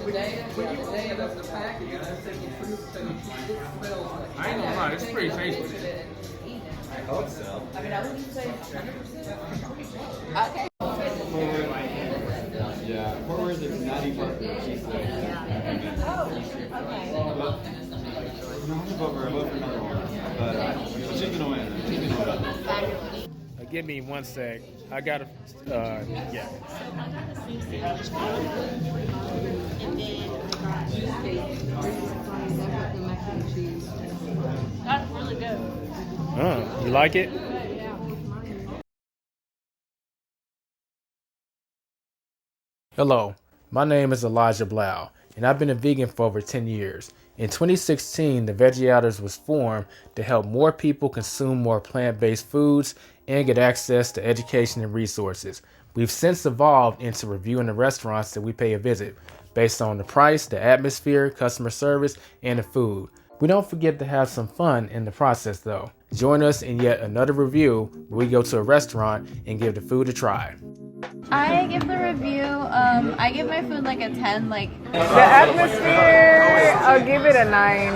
I ain't gonna lie, it's pretty tasty. I hope so. Okay. Yeah, where is it? Natty Burger. She said. Oh, okay. I vote for another one. But she's gonna win. She's gonna win. Give me 1 sec. I gotta, yeah. That's really good. You like it? Hello, my name is Elijah Blau, and I've been a vegan for over 10 years. In 2016, the Veggie Outers was formed to help more people consume more plant-based foods and get access to education and resources. We've since evolved into reviewing the restaurants that we pay a visit, based on the price, the atmosphere, customer service, and the food. We don't forget to have some fun in the process though. Join us in yet another review where we go to a restaurant and give the food a try. I give the review, I give my food like a 10, like... The atmosphere, I'll give it a 9.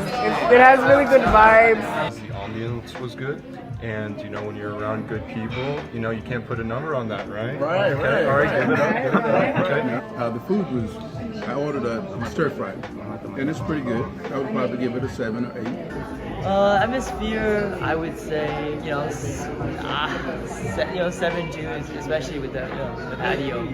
It has really good vibes. The ambiance was good, and you know, when you're around good people, you know, you can't put a number on that, right? Right, okay. right. All right, give it up. Okay. The food was, I ordered a stir fry, and it's pretty good. I would probably give it a 7 or 8. Atmosphere, I would say, you know, 7 Jews, especially with the patio.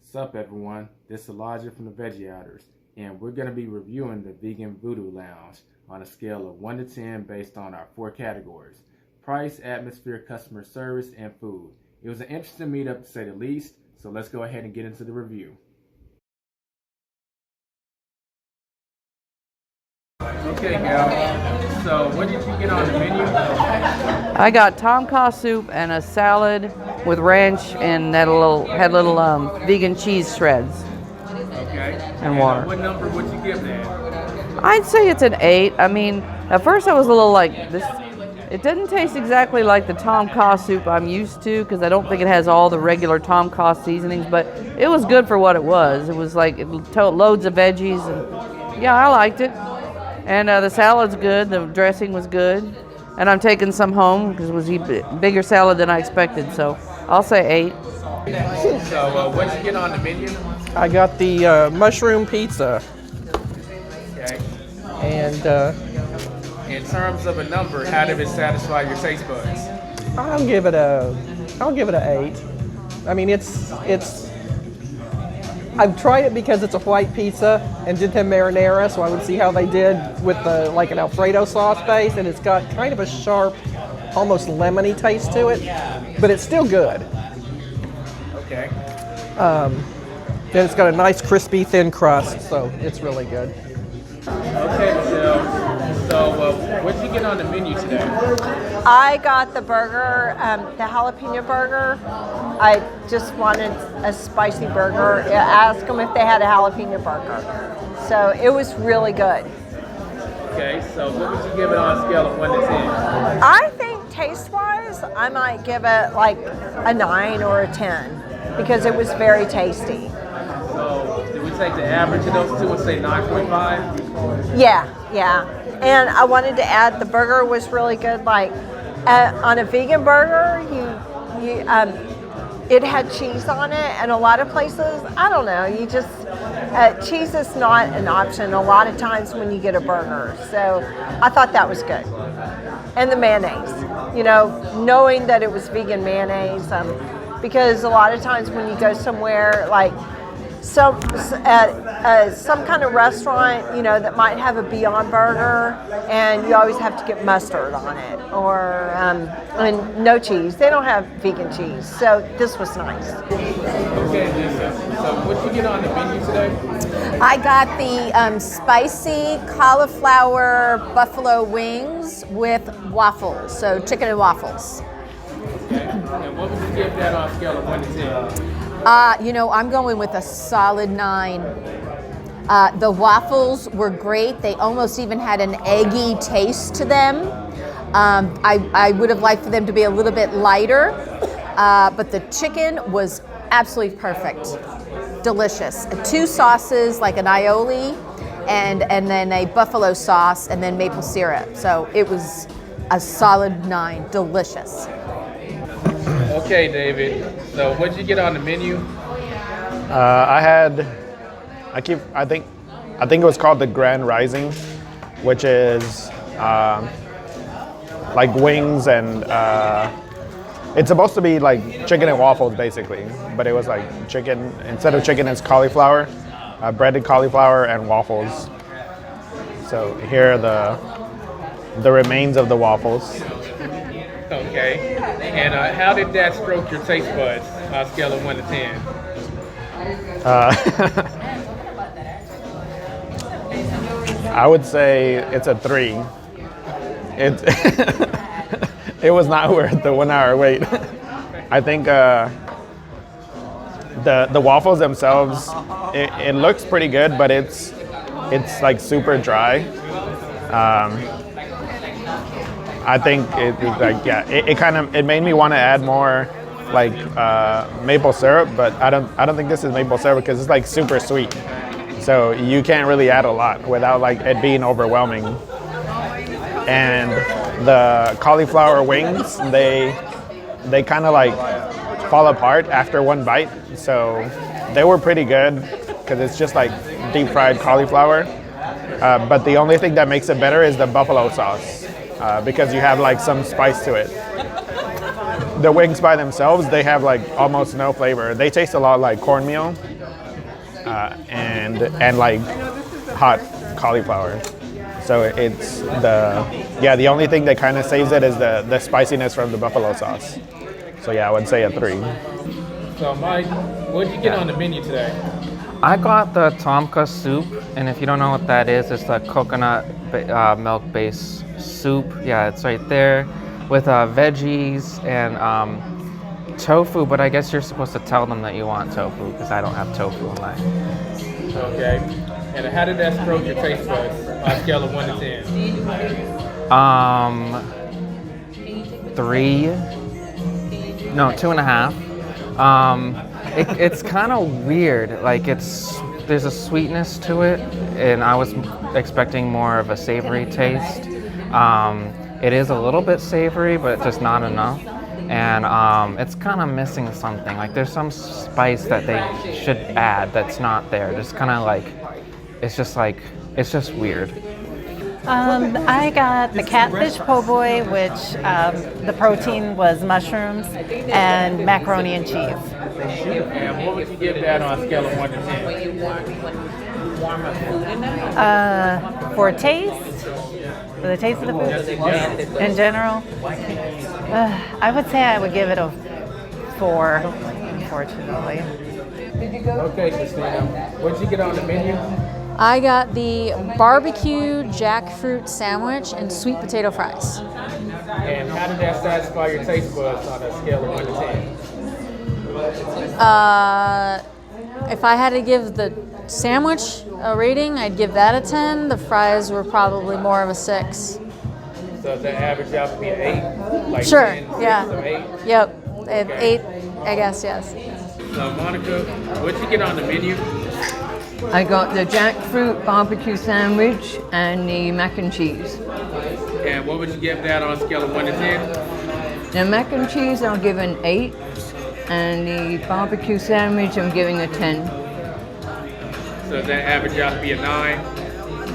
Sup everyone, this is Elijah from the Veggie Outers, and we're going to be reviewing the Vegan Voodoo Lounge on a scale of 1 to 10 based on our 4 categories: price, atmosphere, customer service, and food. It was an interesting meetup to say the least, so let's go ahead and get into the review. Okay, Gal, so what did you get on the menu? I got tom kha soup and a salad with ranch and that had little vegan cheese shreds. Okay. And water. What number would you give that? I'd say it's an 8. I mean, at first I was a little like this. It didn't taste exactly like the tom kha soup I'm used to because I don't think it has all the regular tom kha seasonings, but it was good for what it was. It was like loads of veggies, and yeah, I liked it. And the salad's good, the dressing was good, and I'm taking some home because it was a bigger salad than I expected, so I'll say 8. So what did you get on the menu? I got the mushroom pizza. Okay. And in terms of a number, how did it satisfy your taste buds? I'll give it a 8. I mean, it's I've tried it because it's a white pizza and didn't have marinara, so I would see how they did with like an Alfredo sauce base, and it's got kind of a sharp, almost lemony taste to it, but it's still good. Okay. Then it's got a nice crispy thin crust, so it's really good. Okay, Michelle. So, what did you get on the menu today? I got the burger, the jalapeno burger. I just wanted a spicy burger. I asked them if they had a jalapeno burger. So it was really good. Okay, so what would you give it on a scale of 1 to 10? I think taste-wise, I might give it like a 9 or a 10 because it was very tasty. So, did we take the average of those two and say 9.5? Yeah. And I wanted to add the burger was really good. Like on a vegan burger, it had cheese on it, and a lot of places, I don't know, you just cheese is not an option a lot of times when you get a burger. So I thought that was good. And the mayonnaise, knowing that it was vegan mayonnaise, because a lot of times when you go somewhere like some kind of restaurant, that might have a Beyond Burger, and you always have to get mustard on it, or and no cheese. They don't have vegan cheese, so this was nice. Okay, Lisa. So, what did you get on the menu today? I got the spicy cauliflower buffalo wings with waffles, so chicken and waffles. Okay. And what would you give that on a scale of 1 to 10? I'm going with a solid 9. The waffles were great. They almost even had an eggy taste to them. I would have liked for them to be a little bit lighter, but the chicken was absolutely perfect. Delicious. 2 sauces, like an aioli, and then a buffalo sauce, and then maple syrup. So it was a solid 9. Delicious. Okay, David. So what'd you get on the menu? I think it was called the Grand Rising, which is like wings and it's supposed to be like chicken and waffles basically, but it was like chicken, instead of chicken it's cauliflower, breaded cauliflower and waffles. So here are the remains of the waffles. Okay. And how did that stroke your taste buds on a scale of 1 to 10? I would say it's a 3. It it was not worth the 1 hour wait. I think the waffles themselves, it looks pretty good, but it's like super dry. I think it made me want to add more like maple syrup, but I don't think this is maple syrup because it's like super sweet. So you can't really add a lot without like it being overwhelming. And the cauliflower wings, they kind of like fall apart after 1 bite. So they were pretty good because it's just like deep fried cauliflower. But the only thing that makes it better is the buffalo sauce because you have like some spice to it. The wings by themselves, they have like almost no flavor. They taste a lot like cornmeal and like hot cauliflower. So it's the only thing that kind of saves it is the spiciness from the buffalo sauce. So yeah, I would say a 3. So Mike, what did you get on the menu today? I got the tomka soup, and if you don't know what that is, it's the coconut milk-based soup. Yeah, it's right there with veggies and tofu, but I guess you're supposed to tell them that you want tofu because I don't have tofu in mine. Okay. And how did that stroke your taste buds on a scale of 1 to 10? 3. No, 2.5. It's kind of weird. Like there's a sweetness to it, and I was expecting more of a savory taste. It is a little bit savory, but just not enough. And it's kind of missing something. Like there's some spice that they should add that's not there. Just kind of like, it's just weird. I got the catfish po' boy, which the protein was mushrooms and macaroni and cheese. And what would you give that on a scale of 1 to 10? For taste, for the taste of the food, in general, I would say I would give it a 4, unfortunately. Okay, Christina, what did you get on the menu? I got the barbecue jackfruit sandwich and sweet potato fries. And how did that satisfy your taste buds on a scale of 1 to 10? If I had to give the sandwich a rating, I'd give that a 10. The fries were probably more of a 6. So does that average out to be an 8? Like Sure, 10, 6, yeah. or 8? Yep, Okay. 8, I guess, yes. So Monica, what did you get on the menu? I got the jackfruit barbecue sandwich and the mac and cheese. And what would you give that on a scale of 1 to 10? The mac and cheese I'll give an 8, and the barbecue sandwich I'm giving a 10. So does that average out to be a 9?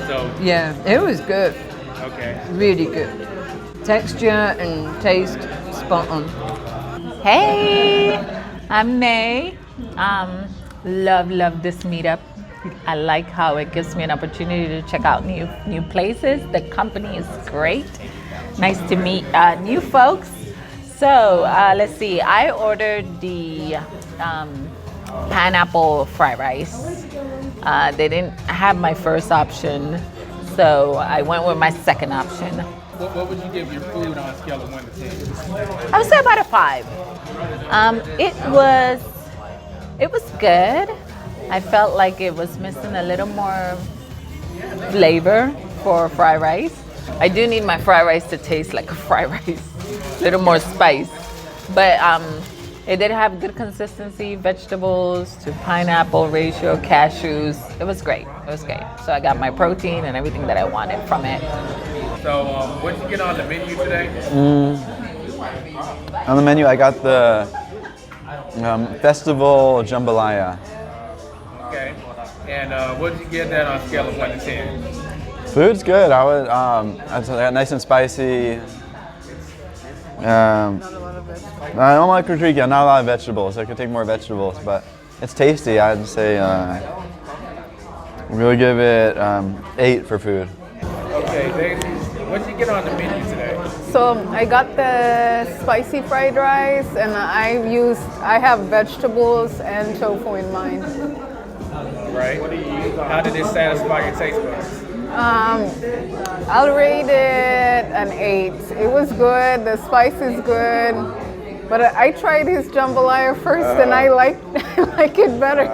So Yeah, it was good. Okay. Really good. Texture and taste, spot on. Hey, I'm May. Love this meetup. I like how it gives me an opportunity to check out new places. The company is great. Nice to meet new folks. So let's see. I ordered the pineapple fried rice. They didn't have my first option, so I went with my second option. What would you give your food on a scale of 1 to 10? I would say about a 5. It was good. I felt like it was missing a little more flavor for fried rice. I do need my fried rice to taste like a fried rice, a little more spice. But it did have good consistency, vegetables to pineapple ratio, cashews. It was great. It was great. So I got my protein and everything that I wanted from it. So what did you get on the menu today? On the menu, I got the Festival Jambalaya. Okay. And what did you get that on a scale of 1 to 10? Food's good. I would, I'd say nice and spicy. I don't like Rodrigo, not a lot of vegetables. I could take more vegetables, but it's tasty. I'd say we'll give it 8 for food. Okay, Daisy, what did you get on the menu today? So I got the spicy fried rice, and I have vegetables and tofu in mine. Right. How did it satisfy your taste buds? I'll rate it an 8. It was good. The spice is good. But I tried his jambalaya first, and I like it better.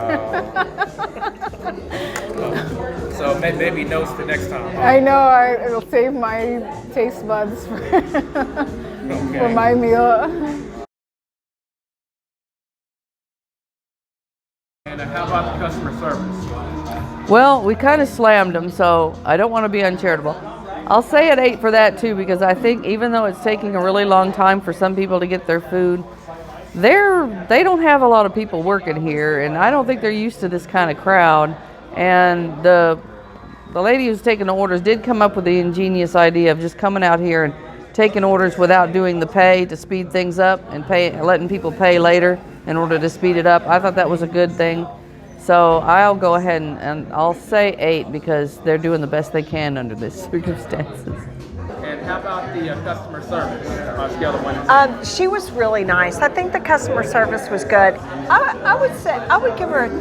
So maybe notes for next time. I know it'll save my taste buds for my meal. And how about the customer service? Well, we kind of slammed them, so I don't want to be uncharitable. I'll say an 8 for that too, because I think even though it's taking a really long time for some people to get their food, they don't have a lot of people working here, and I don't think they're used to this kind of crowd. And the lady who's taking the orders did come up with the ingenious idea of just coming out here and taking orders without doing the pay to speed things up and letting people pay later in order to speed it up. I thought that was a good thing. So I'll go ahead and I'll say 8 because they're doing the best they can under these circumstances. And how about the customer service on a scale of 1 to 10? She was really nice. I think the customer service was good. I would say I would give it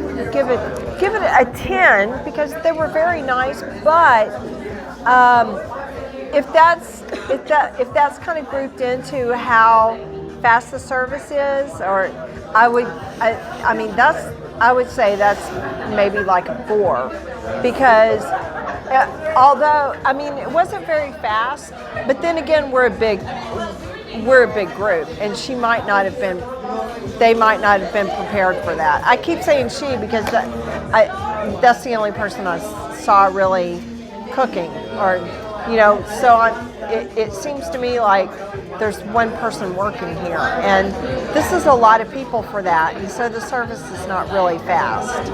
a 10 because they were very nice. But if that's kind of grouped into how fast the service is, or I would say that's maybe like a 4 because although it wasn't very fast, but then again we're a big group, and they might not have been prepared for that. I keep saying she because that's the only person I saw really cooking, or so it seems to me like there's one person working here, and this is a lot of people for that, and so the service is not really fast.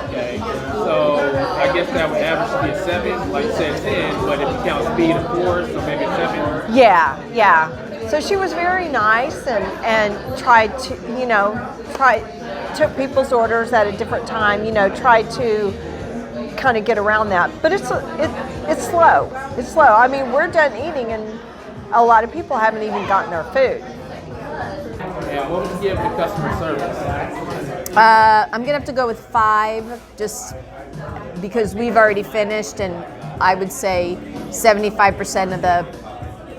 Okay, so I guess that would average to be a 7, like you said 10, but if you count speed, of 4, so maybe a 7. Yeah. So she was very nice and tried to, took people's orders at a different time, tried to kind of get around that. But it's slow. It's slow. I mean, we're done eating, and a lot of people haven't even gotten their food. And what would you give the customer service? I'm gonna have to go with 5, just because we've already finished, and I would say 75% of the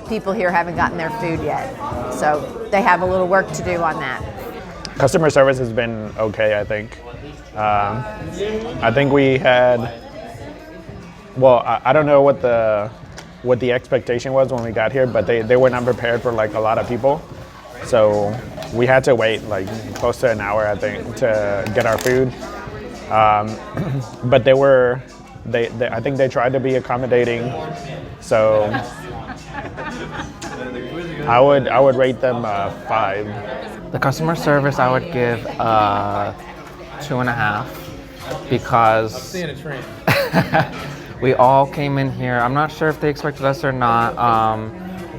people here haven't gotten their food yet. So they have a little work to do on that. Customer service has been okay, I think. I think we had, well, I don't know what the expectation was when we got here, but they were not prepared for like a lot of people. So we had to wait like close to an hour, I think, to get our food. But I think they tried to be accommodating. So I would rate them 5. The customer service I would give 2.5 because I'm seeing a trend. we all came in here. I'm not sure if they expected us or not,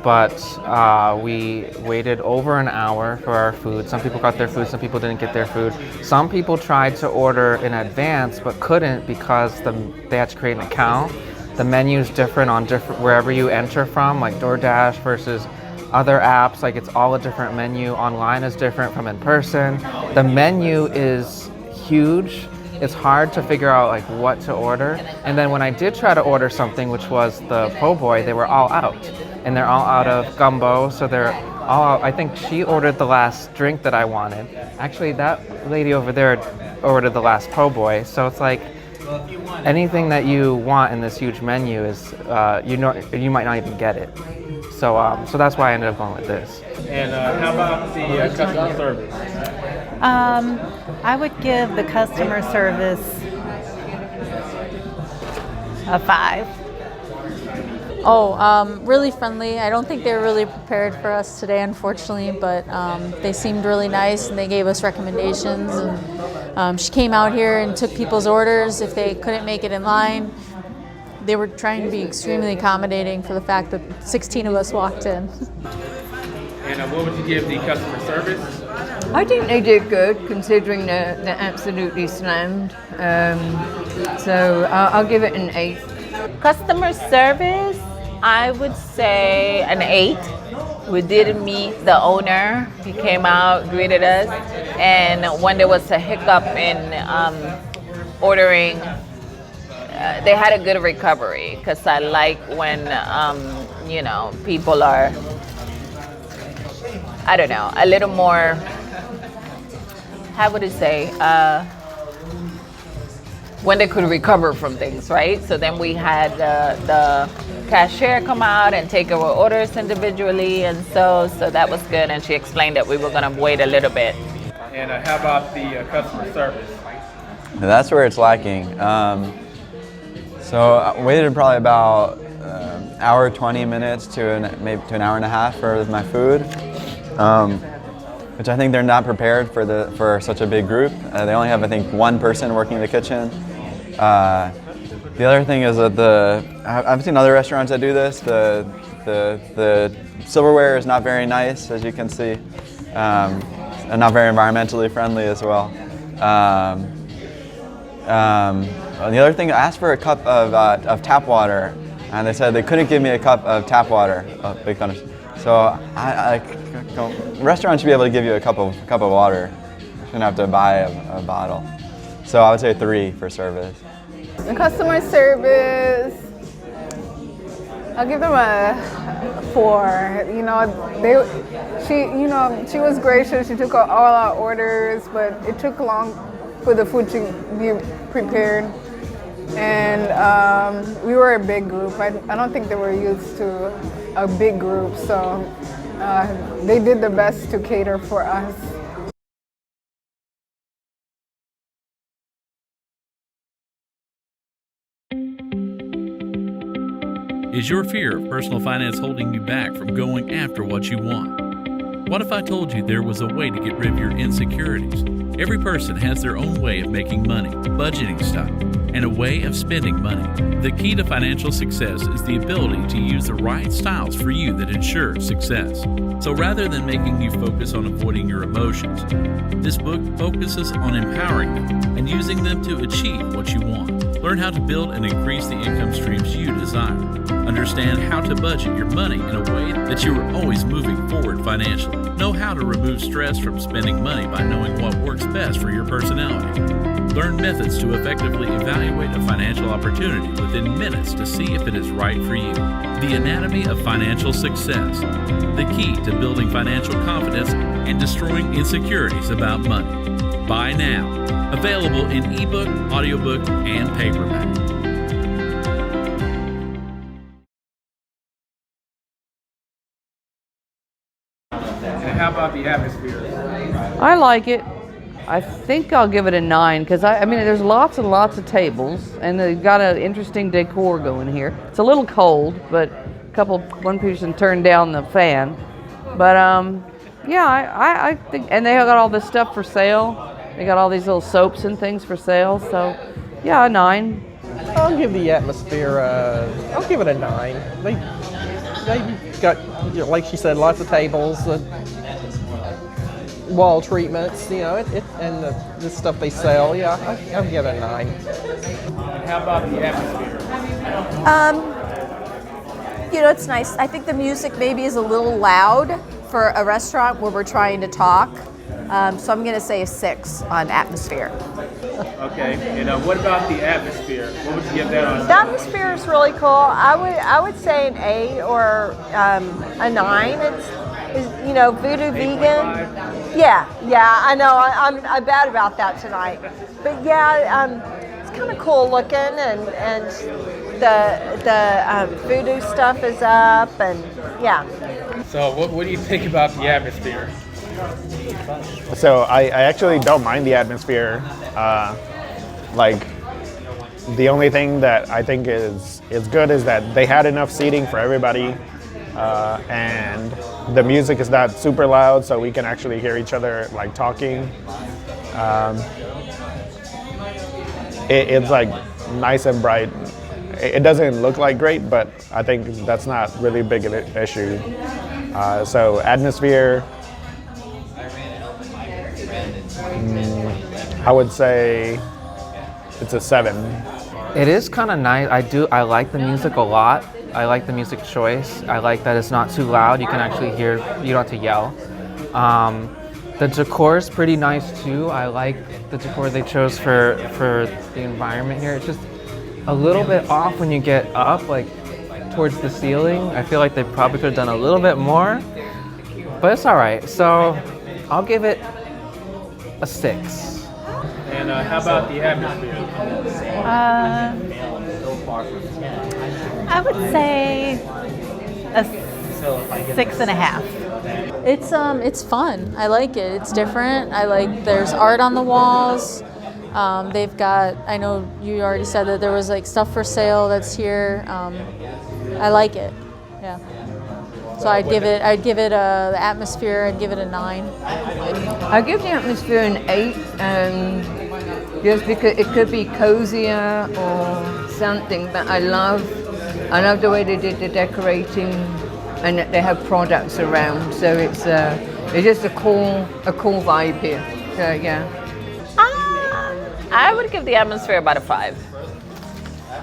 but we waited over an hour for our food. Some people got their food, some people didn't get their food. Some people tried to order in advance but couldn't because they had to create an account. The menu's different on wherever you enter from, like DoorDash versus other apps. Like, it's all a different menu. Online is different from in person. The menu is huge. It's hard to figure out like what to order. And then when I did try to order something, which was the po' boy, they were all out. And they're all out of gumbo, so they're all out. I think she ordered the last drink that I wanted. Actually, that lady over there ordered the last po' boy. So it's like, anything that you want in this huge menu is you might not even get it. So so that's why I ended up going with this. And how about the customer service? I would give the customer service a 5. Oh, really friendly. I don't think they were really prepared for us today, unfortunately, but they seemed really nice and they gave us recommendations. And she came out here and took people's orders if they couldn't make it in line. They were trying to be extremely accommodating for the fact that 16 of us walked in. And what would you give the customer service? I think they did good considering they're absolutely slammed. So I'll give it an 8. Customer service, I would say an 8. We did meet the owner. He came out, greeted us, and when there was a hiccup in ordering, they had a good recovery because I like when people are, I don't know, a little more, how would I say, when they could recover from things, right? So then we had the cashier come out and take our orders individually, and so that was good. And she explained that we were gonna wait a little bit. And how about the customer service? That's where it's lacking. So I waited probably about hour 20 minutes to maybe to an hour and a half for my food, which I think they're not prepared for such a big group. They only have, I think, one person working in the kitchen. The other thing is that I've seen other restaurants that do this. The silverware is not very nice, as you can see, and not very environmentally friendly as well. The other thing, I asked for a cup of tap water, and they said they couldn't give me a cup of tap water. Big thunder. So restaurants should be able to give you a cup of water. You shouldn't have to buy a bottle. So I would say 3 for service. The customer service, I'll give them a 4. She was gracious. She took all our orders, but it took long for the food to be prepared. And we were a big group. I don't think they were used to a big group, so they did the best to cater for us. Is your fear of personal finance holding you back from going after what you want? What if I told you there was a way to get rid of your insecurities? Every person has their own way of making money, budgeting style, and a way of spending money. The key to financial success is the ability to use the right styles for you that ensure success. So rather than making you focus on avoiding your emotions, this book focuses on empowering them and using them to achieve what you want. Learn how to build and increase the income streams you desire. Understand how to budget your money in a way that you are always moving forward financially. Know how to remove stress from spending money by knowing what works best for your personality. Learn methods to effectively evaluate a financial opportunity within minutes to see if it is right for you. The Anatomy of Financial Success. The key to building financial confidence and destroying insecurities about money. Buy now. Available in ebook, audiobook, and paperback. And how about the atmosphere? I like it. I think I'll give it a 9 because I mean there's lots and lots of tables and they've got an interesting decor going here. It's a little cold, but one person turned down the fan. But yeah, I think, and they got all this stuff for sale. They got all these little soaps and things for sale. So yeah, a 9. I'll give the atmosphere. I'll give it a 9. They got, like she said, lots of tables. Wall treatments, and the stuff they sell. Yeah, I'll give it a 9. And how about the atmosphere? It's nice. I think the music maybe is a little loud for a restaurant where we're trying to talk. So I'm going to say a 6 on atmosphere. Okay, and what about the atmosphere? What would you give that on? The atmosphere is really cool. I would say an 8 or a 9. It's Voodoo vegan. Yeah, I know. I'm bad about that tonight, but yeah, it's kind of cool looking, and the Voodoo stuff is up, and yeah. So what do you think about the atmosphere? So I actually don't mind the atmosphere. Like, the only thing that I think is good is that they had enough seating for everybody, and the music is not super loud, so we can actually hear each other like talking. It's like nice and bright. It doesn't look like great, but I think that's not really big of an issue. So atmosphere, I would say it's a 7. It is kind of nice. I like the music a lot. I like the music choice. I like that it's not too loud. You can actually hear, you don't have to yell. The decor is pretty nice too. I like the decor they chose for the environment here. It's just a little bit off when you get up, like towards the ceiling. I feel like they probably could have done a little bit more, but it's all right. So I'll give it a 6. And how about the atmosphere? I would say a 6.5. It's fun. I like it. It's different. There's art on the walls. They've got, I know you already said that there was like stuff for sale that's here. I like it. Yeah. So I'd give it the atmosphere, I'd give it a 9. I give the atmosphere an 8, just because it could be cozier or something, but I love the way they did the decorating, and that they have products around, so it's just a cool vibe here. So yeah. I would give the atmosphere about a 5.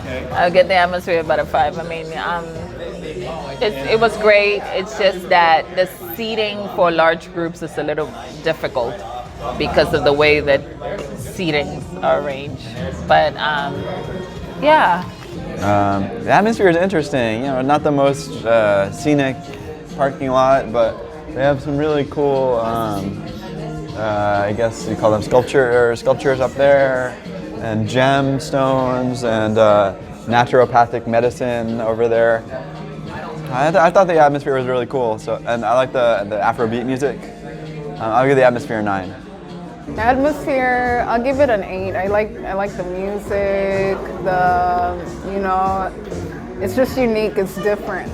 Okay. I would give the atmosphere about a 5. I mean, it was great. It's just that the seating for large groups is a little difficult because of the way that seatings are arranged. But yeah. The atmosphere is interesting. You know, not the most scenic parking lot, but they have some really cool, I guess you call them sculptures up there, and gemstones, and naturopathic medicine over there. I thought the atmosphere was really cool. So, and I like the Afrobeat music. I'll give the atmosphere a 9. Atmosphere, I'll give it an 8. I like the music, it's just unique, it's different,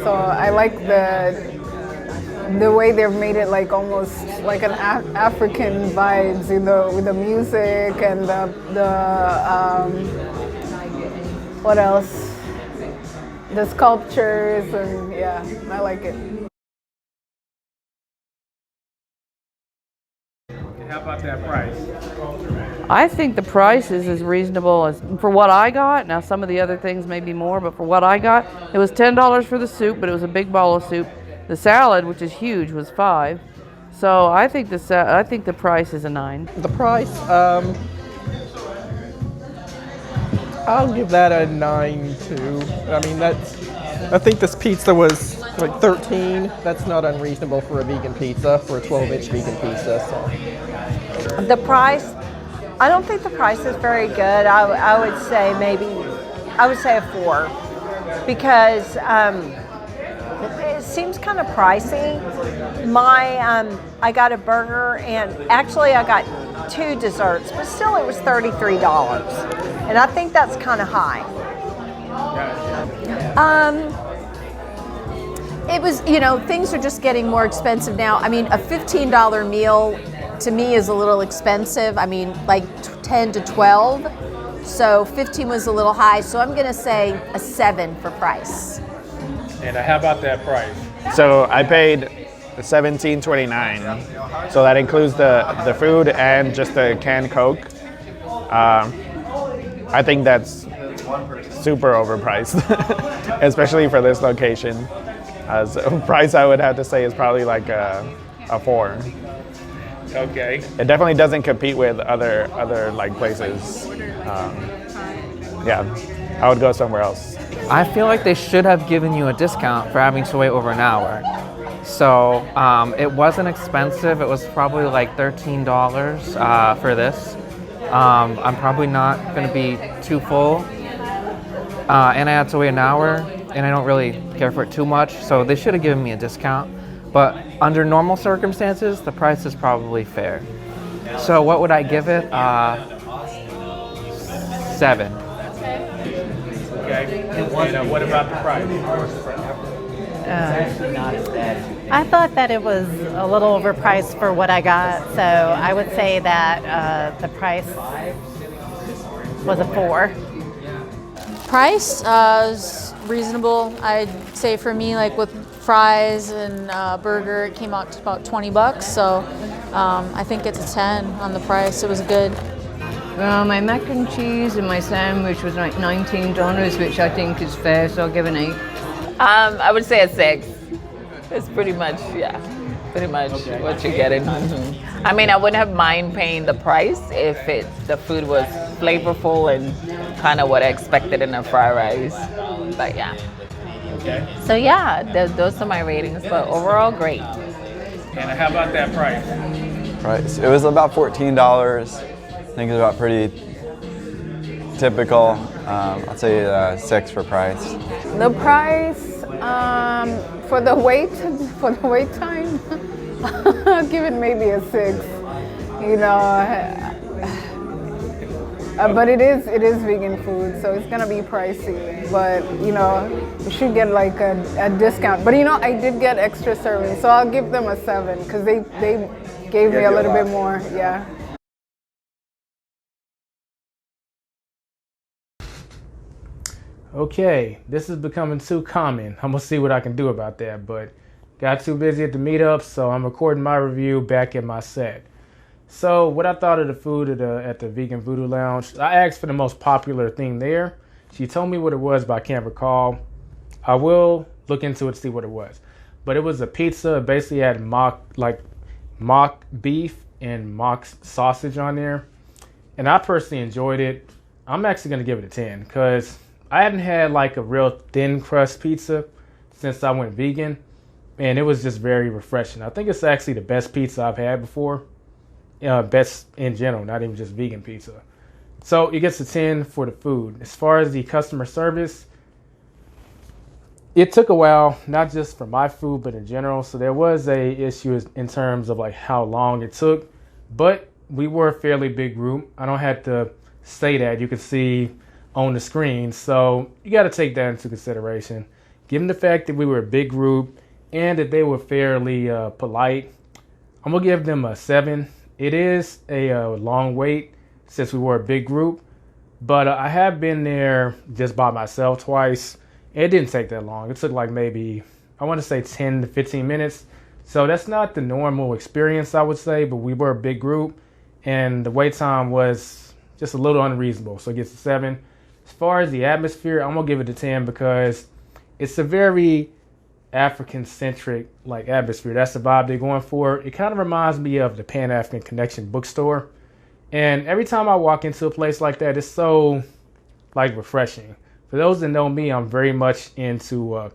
So I like the way they've made it like almost like an African vibes, with the music and what else? The sculptures, and yeah, I like it. How about that price? I think the price is as reasonable as for what I got. Now some of the other things may be more, but for what I got, it was $10 for the soup, but it was a big bowl of soup. The salad, which is huge, was $5. So I think the price is a 9. The price, I'll give that a 9 too. I mean, I think this pizza was like $13. That's not unreasonable for a vegan pizza, for a 12-inch vegan pizza. So. The price, I don't think the price is very good. I would say a 4, because it seems kind of pricey. I got a burger, and actually I got 2 desserts, but still it was $33, and I think that's kind of high. It was, things are just getting more expensive now. I mean, a $15 meal to me is a little expensive. I mean, like 10 to 12. So 15 was a little high. So I'm going to say a 7 for price. And how about that price? So I paid $17.29. So that includes the food and just the canned Coke. I think that's super overpriced, especially for this location. So price I would have to say is probably like a 4. Okay. It definitely doesn't compete with other like places. Yeah, I would go somewhere else. I feel like they should have given you a discount for having to wait over an hour. So it wasn't expensive. It was probably like $13 for this. I'm probably not going to be too full. And I had to wait an hour, and I don't really care for it too much, so they should have given me a discount. But under normal circumstances, the price is probably fair. So what would I give it? 7. Okay. And what about the price? I thought that it was a little overpriced for what I got, so I would say that the price was a 4. Price is reasonable. I'd say for me, like with fries and burger, it came out to about $20. So I think it's a 10 on the price. It was good. Well, my mac and cheese and my sandwich was like $19, which I think is fair, so I'll give an 8. I would say a 6. It's pretty much, pretty much what you're getting. I mean, I wouldn't have mind paying the price if the food was flavorful and kind of what I expected in a fried rice. But yeah. Okay. So yeah, those are my ratings. But overall, great. And how about that price? Price. It was about $14. I think it's about pretty typical. I'd say 6 for price. The price for the wait time, I'll give it maybe a 6. You know, but it is vegan food, so it's gonna be pricey. But you know, you should get like a discount. But you know, I did get extra servings, so I'll give them a 7 because they gave me a little bit more. Yeah. Okay, this is becoming too common. I'm gonna see what I can do about that, but got too busy at the meetup, so I'm recording my review back in my set. So what I thought of the food at the Vegan Voodoo Lounge, I asked for the most popular thing there. She told me what it was, but I can't recall. I will look into it to see what it was. But it was a pizza. It basically had mock beef and mock sausage on there. And I personally enjoyed it. I'm actually gonna give it a 10 because I haven't had like a real thin crust pizza since I went vegan, and it was just very refreshing. I think it's actually the best pizza I've had before. Best in general, not even just vegan pizza. So it gets a 10 for the food. As far as the customer service, it took a while, not just for my food, but in general. So there was a issue in terms of like how long it took, but we were a fairly big group. I don't have to say that. You can see on the screen. So you got to take that into consideration. Given the fact that we were a big group and that they were fairly polite, I'm going to give them a 7. It is a long wait since we were a big group, but I have been there just by myself twice. It didn't take that long. It took like maybe, I want to say 10 to 15 minutes. So that's not the normal experience, I would say, but we were a big group and the wait time was just a little unreasonable. So it gets a 7. As far as the atmosphere, I'm going to give it a 10 because it's a very African-centric like atmosphere. That's the vibe they're going for. It kind of reminds me of the Pan-African Connection bookstore. And every time I walk into a place like that, it's so like refreshing. For those that know me, I'm very much into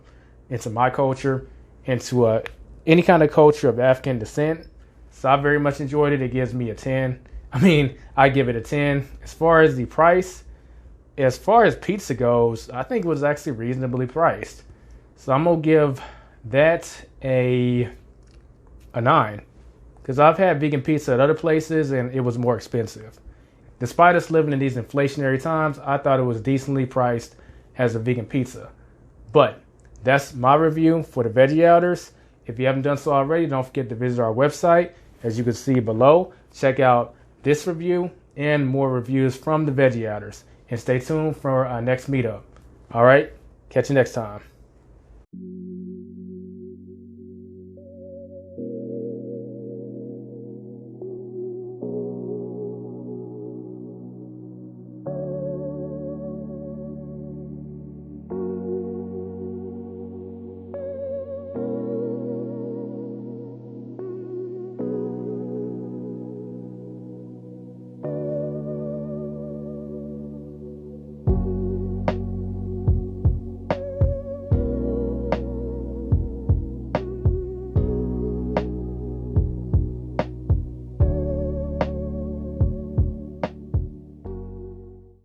my culture, into any kind of culture of African descent. So I very much enjoyed it. It gives me a 10. I mean, I give it a 10. As far as the price, as far as pizza goes, I think it was actually reasonably priced. So I'm going to give that a 9. Because I've had vegan pizza at other places and it was more expensive. Despite us living in these inflationary times, I thought it was decently priced as a vegan pizza. But that's my review for the Veggie Outers. If you haven't done so already, don't forget to visit our website. As you can see below, check out this review and more reviews from the Veggie Outers. And stay tuned for our next meetup. All right, catch you next time.